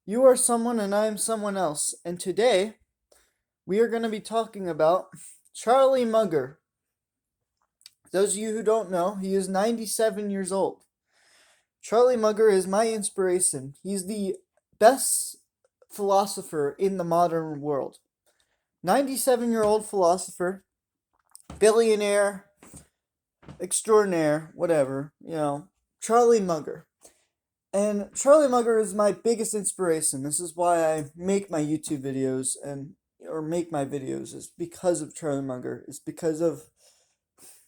You are someone and I am someone else. And today we are going to be talking about Charlie Munger. Those of you who don't know, he is 97 years old. Charlie Munger is my inspiration. He's the best philosopher in the modern world. 97-year-old philosopher, billionaire, extraordinaire, whatever, Charlie Munger. And Charlie Munger is my biggest inspiration. This is why I make my YouTube videos and or make my videos is because of Charlie Munger. It's because of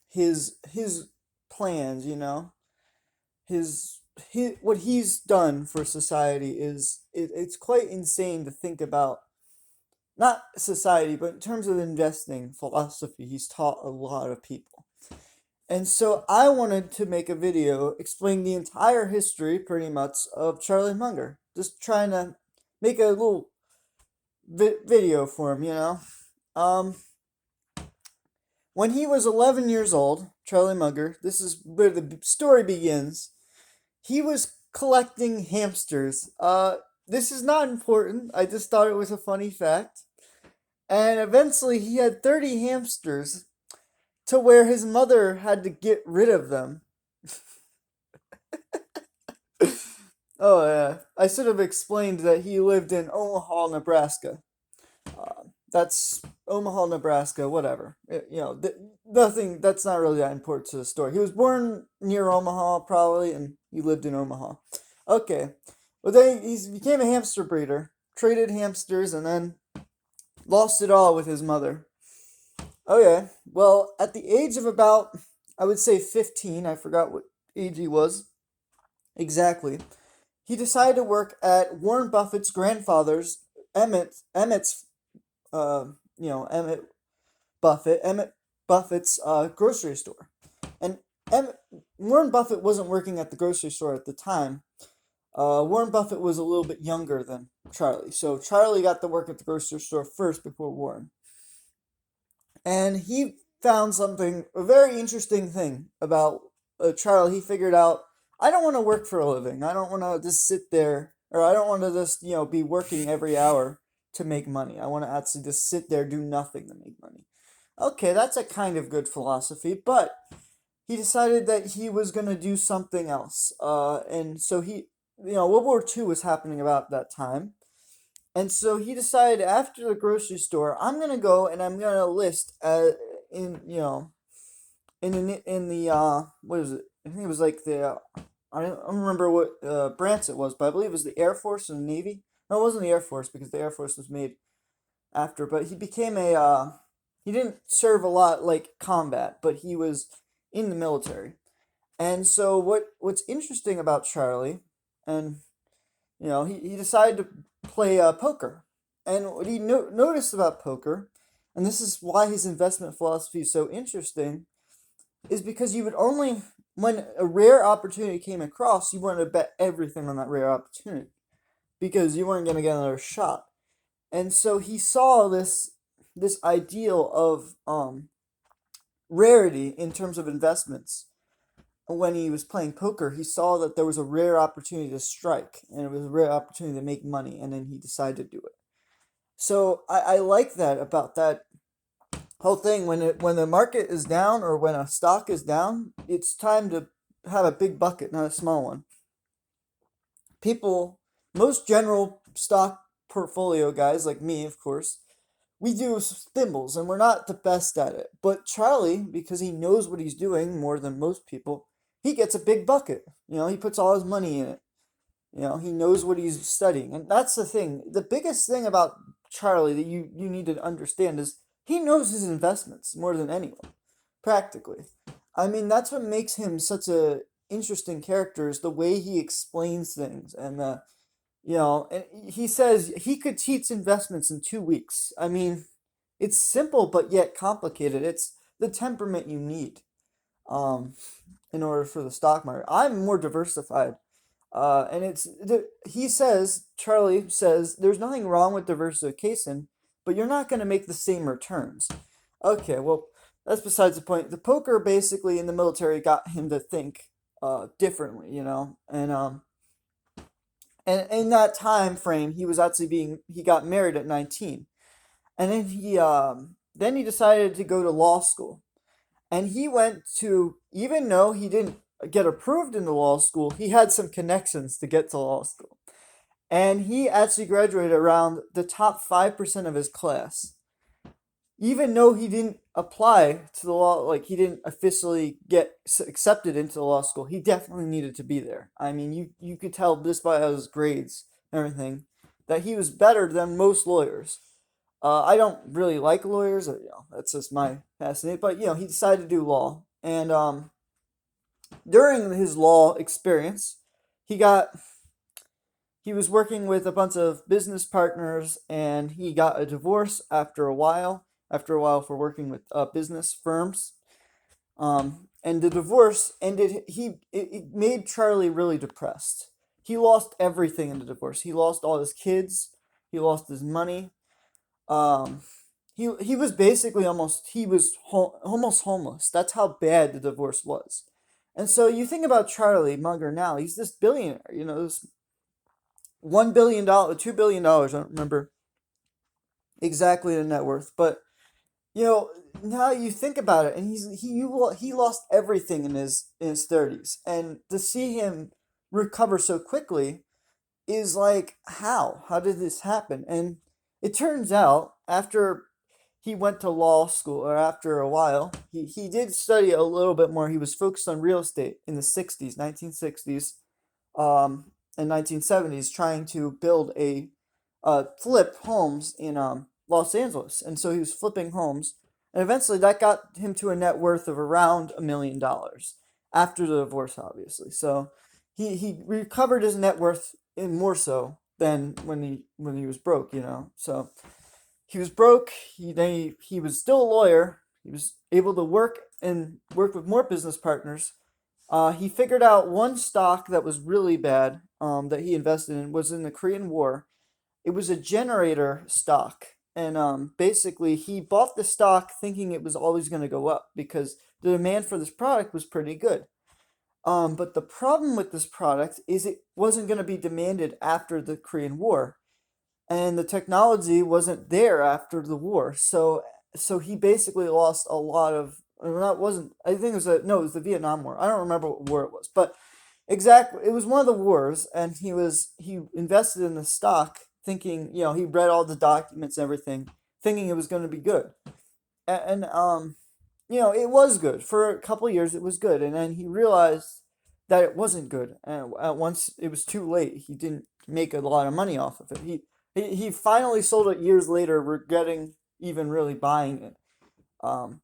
his plans, his what he's done for society it's quite insane to think about. Not society, but in terms of investing philosophy, he's taught a lot of people. And so I wanted to make a video explaining the entire history, pretty much, of Charlie Munger. Just trying to make a little video for him. Um, when he was 11 years old, Charlie Munger, this is where the story begins. He was collecting hamsters. This is not important. I just thought it was a funny fact. And eventually he had 30 hamsters to where his mother had to get rid of them. Oh, yeah. I should have explained that he lived in Omaha, Nebraska. That's Omaha, Nebraska, whatever. Nothing, that's not really that important to the story. He was born near Omaha, probably, and he lived in Omaha. Okay. Well, then he became a hamster breeder, traded hamsters, and then lost it all with his mother. Okay. Well, at the age of about, I would say 15, I forgot what age he was exactly, he decided to work at Warren Buffett's grandfather's Emmett's Emmett Emmett Buffett's grocery store. And Warren Buffett wasn't working at the grocery store at the time. Warren Buffett was a little bit younger than Charlie, so Charlie got to work at the grocery store first before Warren. And he found something, a very interesting thing about Charlie. He figured out, I don't want to work for a living. I don't want to just sit there, or I don't want to just, be working every hour to make money. I want to actually just sit there, do nothing to make money. Okay, that's a kind of good philosophy, but he decided that he was going to do something else. And so World War II was happening about that time. And so he decided after the grocery store, I'm gonna go and I'm gonna list in you know in the what is it? I think it was like the I don't remember what branch it was, but I believe it was the Air Force and the Navy. No, it wasn't the Air Force because the Air Force was made after. But he became a he didn't serve a lot like combat, but he was in the military. And so what's interesting about Charlie, and he decided to play poker. And what he noticed about poker, and this is why his investment philosophy is so interesting, is because you would only, when a rare opportunity came across, you wanted to bet everything on that rare opportunity because you weren't going to get another shot. And so he saw this ideal of rarity in terms of investments. When he was playing poker, he saw that there was a rare opportunity to strike, and it was a rare opportunity to make money, and then he decided to do it. So I like that about that whole thing. When the market is down or when a stock is down, it's time to have a big bucket, not a small one. People, most general stock portfolio guys like me, of course, we do thimbles, and we're not the best at it. But Charlie, because he knows what he's doing more than most people, he gets a big bucket. He puts all his money in it. He knows what he's studying. And that's the thing. The biggest thing about Charlie that you need to understand is he knows his investments more than anyone, practically. I mean, that's what makes him such a interesting character is the way he explains things and he says he could teach investments in 2 weeks. I mean, it's simple but yet complicated. It's the temperament you need um, in order for the stock market. I'm more diversified. And Charlie says, there's nothing wrong with diversification, but you're not going to make the same returns. Okay, well, that's besides the point. The poker basically in the military got him to think differently, And in that time frame, he got married at 19, and then he decided to go to law school, and he went to, even though he didn't get approved into law school, he had some connections to get to law school, and he actually graduated around the top 5% of his class, even though he didn't apply to the law, like he didn't officially get accepted into the law school. He definitely needed to be there. I mean, you could tell just by his grades and everything that he was better than most lawyers. I don't really like lawyers, that's just my fascination. But he decided to do law, and during his law experience, he got he was working with a bunch of business partners, and he got a divorce after a while. After a while, for working with business firms, and the divorce ended. It made Charlie really depressed. He lost everything in the divorce. He lost all his kids. He lost his money. Um, he was basically almost homeless. That's how bad the divorce was. And so you think about Charlie Munger now. He's this billionaire. This $1 billion, $2 billion. I don't remember exactly the net worth, but you know now you think about it, and he lost everything in his 30s, and to see him recover so quickly is like, how did this happen? And it turns out, after he went to law school, or after a while, he did study a little bit more. He was focused on real estate in the 60s, 1960s, and 1970s, trying to build flip homes in Los Angeles. And so he was flipping homes, and eventually that got him to a net worth of around $1 million after the divorce, obviously. So he recovered his net worth in more so than when he was broke. So he was broke. He was still a lawyer. He was able to work with more business partners. He figured out one stock that was really bad, that he invested in, was in the Korean War. It was a generator stock. And basically, he bought the stock thinking it was always going to go up because the demand for this product was pretty good. But the problem with this product is it wasn't going to be demanded after the Korean War, and the technology wasn't there after the war. So he basically lost a lot of. Or not wasn't I think it was no, it was the Vietnam War. I don't remember what war it was, but exactly, it was one of the wars, and he invested in the stock thinking, he read all the documents and everything, thinking it was going to be good, and it was good for a couple of years. It was good, and then he realized that it wasn't good, and once it was too late, he didn't make a lot of money off of it. He finally sold it years later, regretting even really buying it. Um,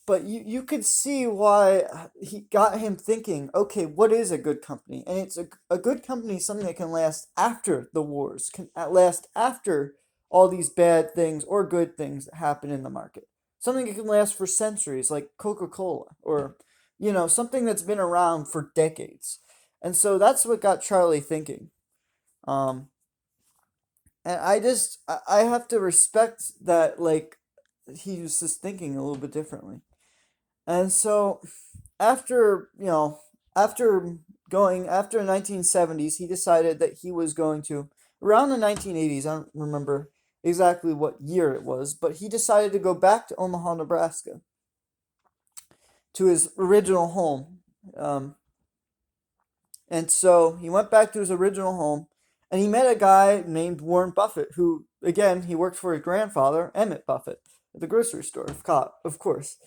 but you could see why he got him thinking, okay, what is a good company? And a good company is something that can last after the wars, can last after all these bad things or good things that happen in the market. Something that can last for centuries, like Coca-Cola, or, something that's been around for decades. And so that's what got Charlie thinking. Um, and I have to respect that, like, he was just thinking a little bit differently. And so after you know after after the 1970s, he decided that he was going to, around the 1980s, I don't remember exactly what year it was, but he decided to go back to Omaha, Nebraska, to his original home. And so he went back to his original home, and he met a guy named Warren Buffett, who, again, he worked for his grandfather, Emmett Buffett, at the grocery store, of course.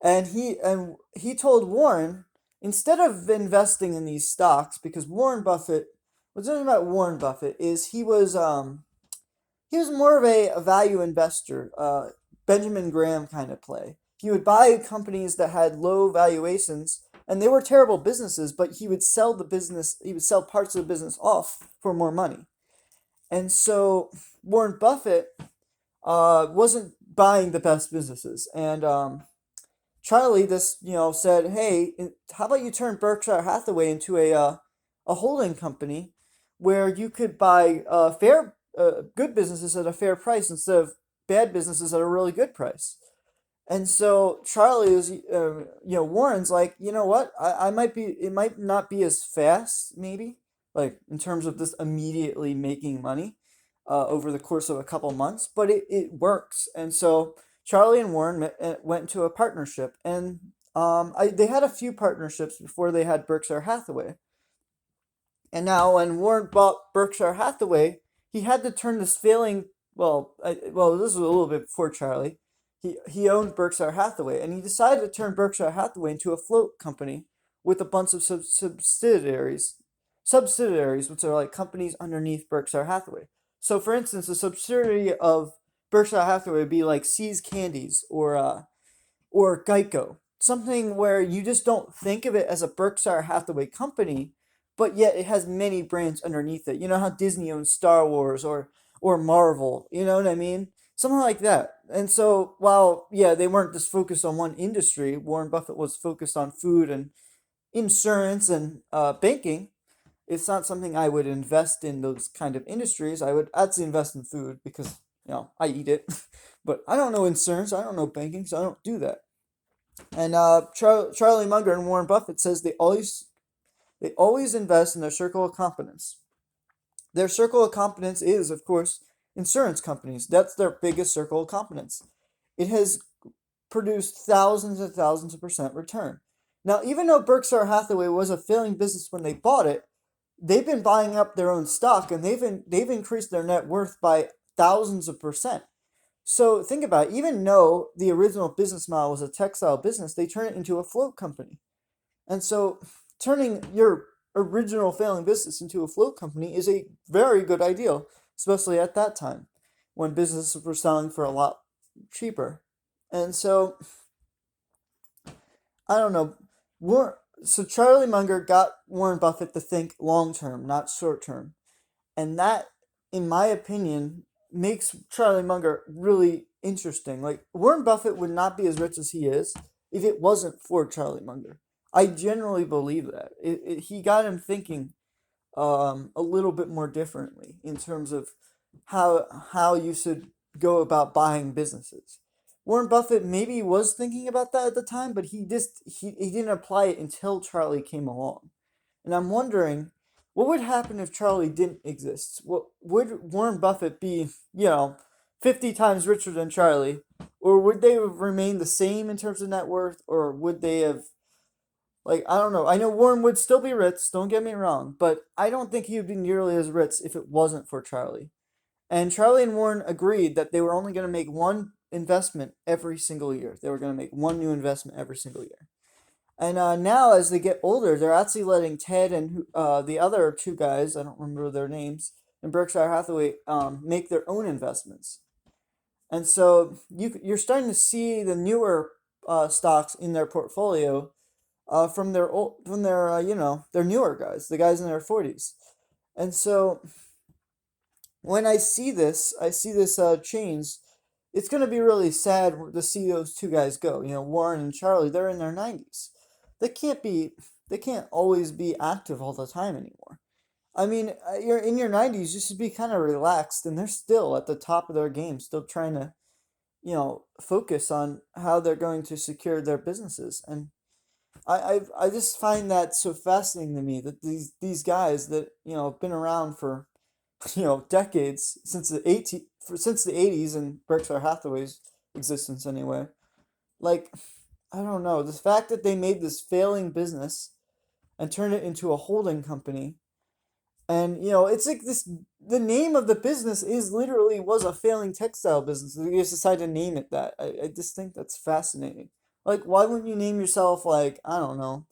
And he told Warren, instead of investing in these stocks, because Warren Buffett, what's interesting about Warren Buffett is he was more of a value investor, Benjamin Graham kind of play. He would buy companies that had low valuations, and they were terrible businesses, but he would sell parts of the business off for more money. And so Warren Buffett wasn't buying the best businesses, and Charlie just said, "Hey, how about you turn Berkshire Hathaway into a holding company where you could buy good businesses at a fair price instead of bad businesses at a really good price." And so Charlie was, Warren's like, you know what? I might be, it might not be as fast, maybe, like in terms of just immediately making money over the course of a couple months, but it works. And so Charlie and Warren went into a partnership, and they had a few partnerships before they had Berkshire Hathaway. And now, when Warren bought Berkshire Hathaway, he had to turn this failing. Well, this was a little bit before Charlie. He owned Berkshire Hathaway, and he decided to turn Berkshire Hathaway into a float company with a bunch of subsidiaries, which are like companies underneath Berkshire Hathaway. So, for instance, a subsidiary of Berkshire Hathaway would be like See's Candies or Geico. Something where you just don't think of it as a Berkshire Hathaway company, but yet it has many brands underneath it. You know how Disney owns Star Wars or Marvel, you know what I mean? Something like that. And so while yeah, they weren't just focused on one industry, Warren Buffett was focused on food and insurance and banking. It's not something I would invest in those kind of industries. I would actually invest in food because I eat it, but I don't know insurance. I don't know banking, so I don't do that. And Charlie Munger and Warren Buffett says they always invest in their circle of competence. Their circle of competence is, of course, insurance companies. That's their biggest circle of competence. It has produced thousands and thousands of percent return. Now, even though Berkshire Hathaway was a failing business when they bought it, they've been buying up their own stock, and they've increased their net worth by thousands of percent. So think about it. Even though the original business model was a textile business, they turned it into a float company. And so turning your original failing business into a float company is a very good idea, especially at that time when businesses were selling for a lot cheaper. And so I don't know. So Charlie Munger got Warren Buffett to think long term, not short term. And that, in my opinion, makes Charlie Munger really interesting. Like, Warren Buffett would not be as rich as he is if it wasn't for Charlie Munger. I generally believe that. He got him thinking a little bit more differently in terms of how you should go about buying businesses. Warren Buffett maybe was thinking about that at the time, but he didn't apply it until Charlie came along. And I'm wondering, what would happen if Charlie didn't exist? What would Warren Buffett be, 50 times richer than Charlie? Or would they have remained the same in terms of net worth? Or would they have, like, I don't know. I know Warren would still be rich, don't get me wrong, but I don't think he would be nearly as rich if it wasn't for Charlie. And Charlie and Warren agreed that they were only going to make one investment every single year. They were going to make one new investment every single year. And now, as they get older, they're actually letting Ted and the other two guys, I don't remember their names, in Berkshire Hathaway, make their own investments. And so you're starting to see the newer stocks in their portfolio from their newer guys, the guys in their 40s. And so when I see this change. It's going to be really sad to see those two guys go. Warren and Charlie, they're in their 90s. They can't be, they can't always be active all the time anymore. I mean, you're in your 90s, you should be kind of relaxed, and they're still at the top of their game, still trying to, focus on how they're going to secure their businesses. And I just find that so fascinating to me that these guys that, have been around for decades since the 80s and Berkshire Hathaway's existence anyway. Like, I don't know, the fact that they made this failing business and turned it into a holding company, and it's like this, the name of the business is literally was a failing textile business. They just decided to name it that. I just think that's fascinating. Like, why wouldn't you name yourself, like, I don't know,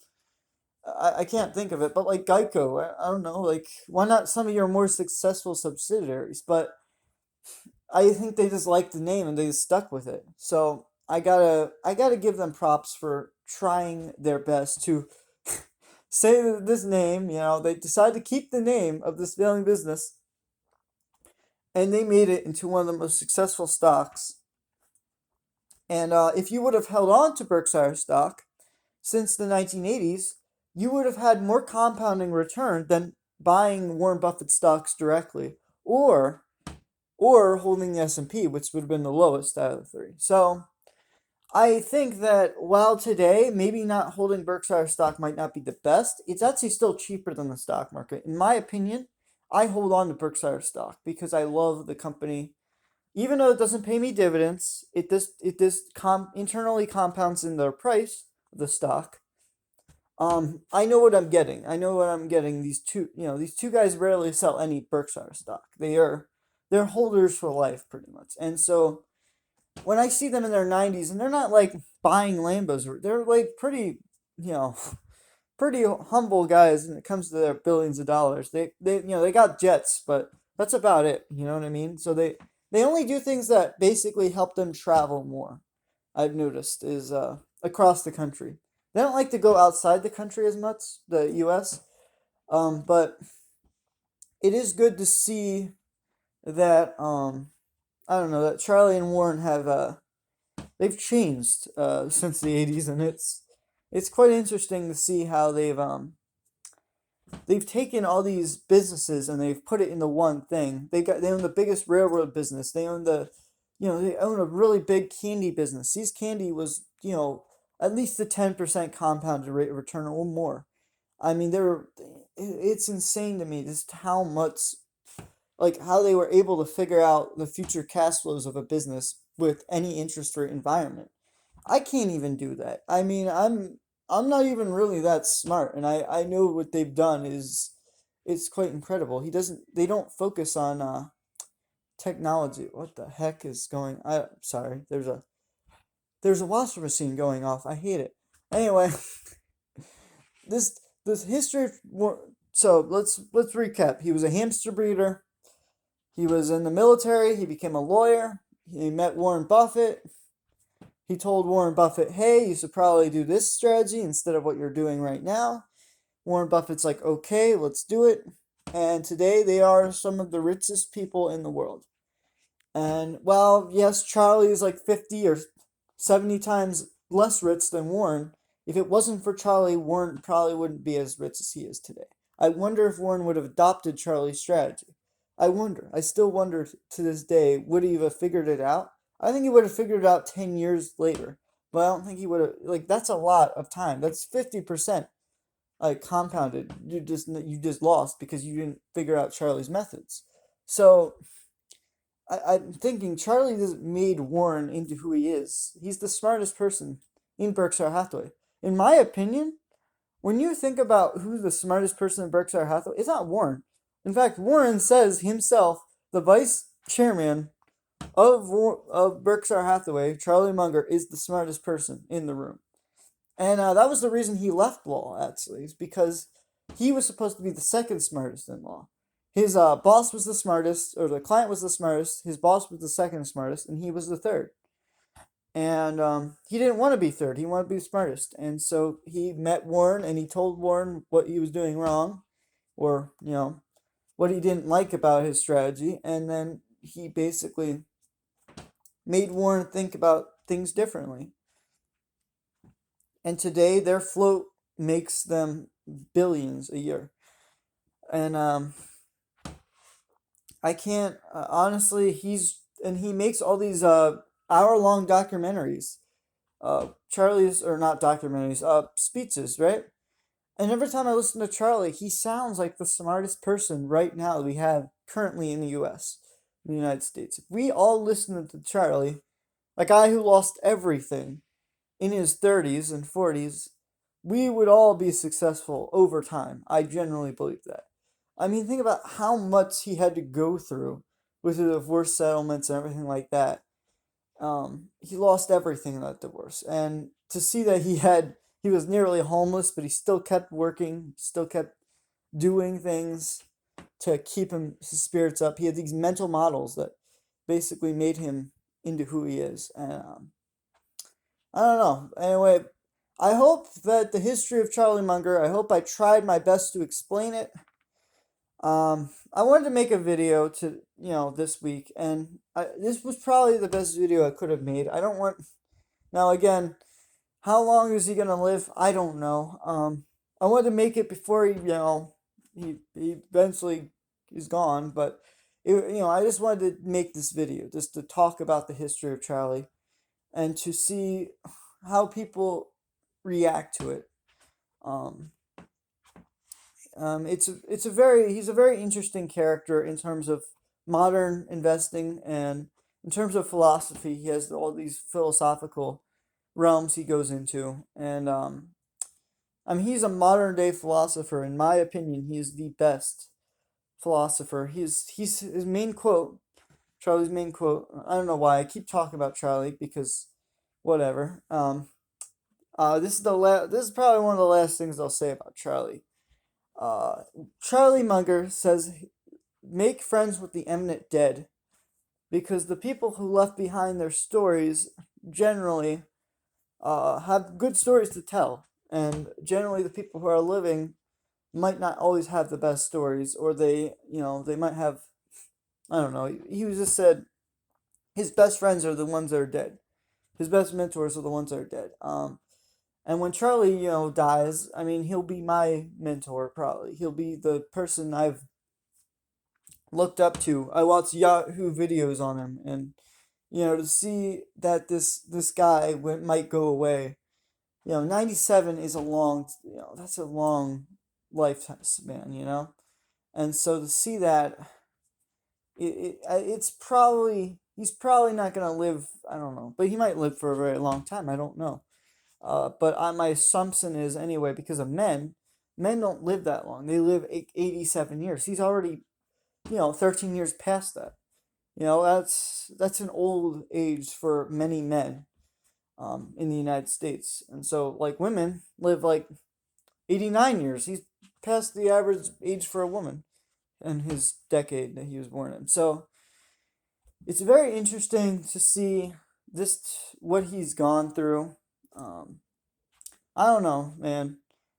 I can't think of it, but like Geico, I don't know, like, why not some of your more successful subsidiaries? But I think they just liked the name and they just stuck with it. So I gotta give them props for trying their best to say this name. They decided to keep the name of this failing business, and they made it into one of the most successful stocks. And if you would have held on to Berkshire stock since the 1980s, you would have had more compounding return than buying Warren Buffett stocks directly, or holding the S&P, which would have been the lowest out of the three. So I think that while today maybe not holding Berkshire stock might not be the best, it's actually still cheaper than the stock market. In my opinion, I hold on to Berkshire stock because I love the company. Even though it doesn't pay me dividends, it internally compounds in the price of the stock. I know what I'm getting. I know what I'm getting. These two guys rarely sell any Berkshire stock. They're holders for life pretty much. And so when I see them in their 90s and they're not like buying Lambos, they're like pretty, you know, pretty humble guys when it comes to their billions of dollars. They got jets, but that's about it. You know what I mean? So they only do things that basically help them travel more. I've noticed is across the country. They don't like to go outside the country as much, the U.S. But it is good to see that I don't know that Charlie and Warren have they've changed since the 80s, and it's quite interesting to see how they've taken all these businesses and they've put it into one thing. They own the biggest railroad business. They own a really big candy business. See's Candy was at least a 10% compounded rate of return or more. I mean, it's insane to me just how much like how they were able to figure out the future cash flows of a business with any interest rate environment. I can't even do that. I mean, I'm not even really that smart, and I know what they've done is it's quite incredible. They don't focus on technology. What the heck is going? I sorry. There's a washing machine going off. I hate it. Anyway, this history so let's recap. He was a hamster breeder. He was in the military. He became a lawyer. He met Warren Buffett. He told Warren Buffett, hey, you should probably do this strategy instead of what you're doing right now. Warren Buffett's like, okay, let's do it. And today they are some of the richest people in the world. And while, yes, Charlie is like 50 or 70 times less rich than Warren, if it wasn't for Charlie, Warren probably wouldn't be as rich as he is today. I wonder if Warren would have adopted Charlie's strategy. I wonder. I still wonder to this day, would he have figured it out? I think he would have figured it out 10 years later. But I don't think he would have, like, that's a lot of time. That's 50%, like, compounded. You just lost because you didn't figure out Charlie's methods. So, I'm thinking Charlie has made Warren into who he is. He's the smartest person in Berkshire Hathaway. In my opinion, when you think about who's the smartest person in Berkshire Hathaway, it's not Warren. In fact, Warren says himself, the vice chairman of Berkshire Hathaway, Charlie Munger, is the smartest person in the room. And that was the reason he left law, actually, is because he was supposed to be the second smartest in law. His boss was the smartest, or the client was the smartest, his boss was the second smartest, and he was the third. And he didn't want to be third, he wanted to be the smartest. And so he met Warren and he told Warren what he was doing wrong, or, what he didn't like about his strategy. And then he basically made Warren think about things differently. And today their float makes them billions a year. And I can't honestly. He makes all these hour-long documentaries. Charlie's or not documentaries. Speeches, right? And every time I listen to Charlie, he sounds like the smartest person right now that we have currently in the U.S. in the United States. If we all listened to Charlie, a guy who lost everything in his 30s and 40s, we would all be successful over time. I generally believe that. I mean, think about how much he had to go through with the divorce settlements and everything like that. He lost everything in that divorce, and to see that he was nearly homeless, but he still kept working, still kept doing things to keep his spirits up. He had these mental models that basically made him into who he is, and I don't know. Anyway, I hope that the history of Charlie Munger. I hope I tried my best to explain it. I wanted to make a video this week, and this was probably the best video I could have made. I don't want now again. How long is he gonna live? I don't know. I wanted to make it before he eventually is gone, but I just wanted to make this video just to talk about the history of Charlie. and to see how people react to it. Um, it's a very he's a very interesting character in terms of modern investing, and in terms of philosophy. He has all these philosophical realms he goes into, and I mean, he's a modern day philosopher. In my opinion, he is the best philosopher. He's his main quote, Charlie's main quote. I don't know why I keep talking about Charlie, because whatever. This is probably one of the last things I'll say about Charlie. Uh, Charlie Munger says, "Make friends with the eminent dead, because the people who left behind their stories generally have good stories to tell, and generally the people who are living might not always have the best stories, or they might have, I don't know. He was just said his best friends are the ones that are dead. His best mentors are the ones that are dead. And when Charlie, dies, I mean, he'll be my mentor probably. He'll be the person I've looked up to. I watched Yahoo videos on him, and to see that this guy might go away. 97 is a long, that's a long lifespan, and so to see that, it's probably he's probably not gonna live. I don't know, but he might live for a very long time. I don't know. But my assumption is anyway, because of men don't live that long. They live 87 years. He's already 13 years past that. That's an old age for many men in the United States. And so, like, women live like 89 years. He's past the average age for a woman in his decade that he was born in. So it's very interesting to see what he's gone through. Um, I don't know, man.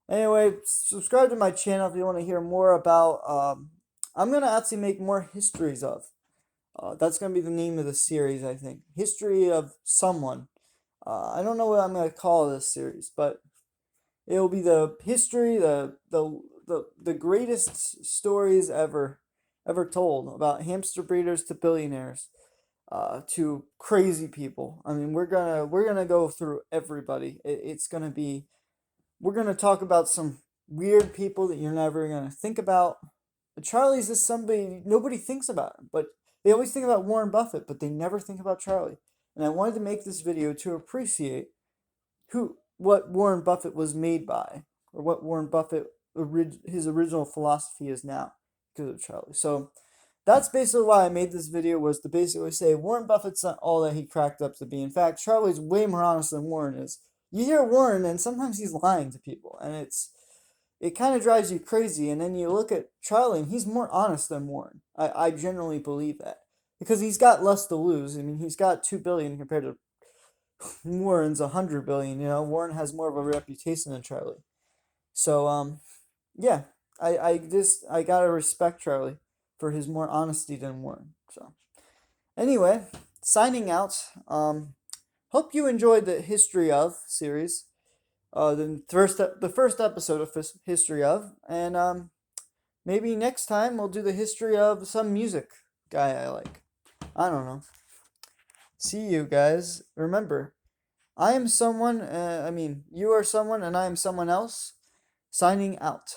Anyway, subscribe to my channel if you want to hear more about. I'm gonna actually make more histories of. That's gonna be the name of the series, I think. History of someone. I don't know what I'm gonna call this series, but it will be the history, the greatest stories ever told, about hamster breeders to billionaires, to crazy people. I mean, we're gonna go through everybody. It's gonna be We're gonna talk about some weird people that you're never gonna think about. Charlie's just somebody nobody thinks about him, but they always think about Warren Buffett, but they never think about Charlie. And I wanted to make this video to appreciate what Warren Buffett was made by, or what Warren Buffett his original philosophy is now, because of Charlie. So that's basically why I made this video, was to basically say Warren Buffett's not all that he cracked up to be. In fact, Charlie's way more honest than Warren is. You hear Warren, and sometimes he's lying to people, and it kind of drives you crazy. And then you look at Charlie, and he's more honest than Warren. I generally believe that, because he's got less to lose. I mean, he's got 2 billion compared to Warren's 100 billion. Warren has more of a reputation than Charlie. So yeah, I gotta respect Charlie for his more honesty than Warren. So anyway, signing out. Hope you enjoyed the History of series. The first episode of History of, and maybe next time we'll do the history of some music guy I like. I don't know. See you guys. Remember, I am someone. I mean, you are someone, and I am someone else. Signing out.